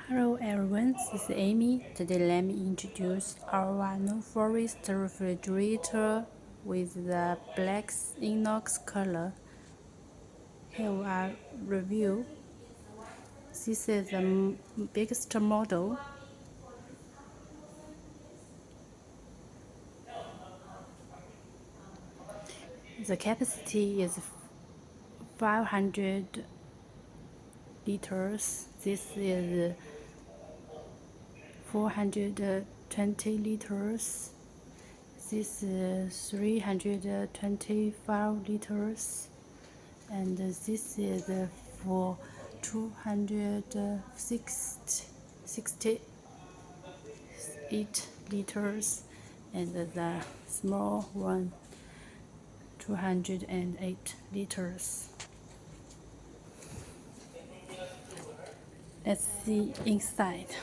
Hello everyone, this is Amy. Today let me introduce our new forest refrigerator with the black inox color. Here we are review. This is the biggest model. The capacity is 500 liters. This is 420 liters. This is 325 liters, and this is for 268 liters, and the small one 208 liters. Let's see inside.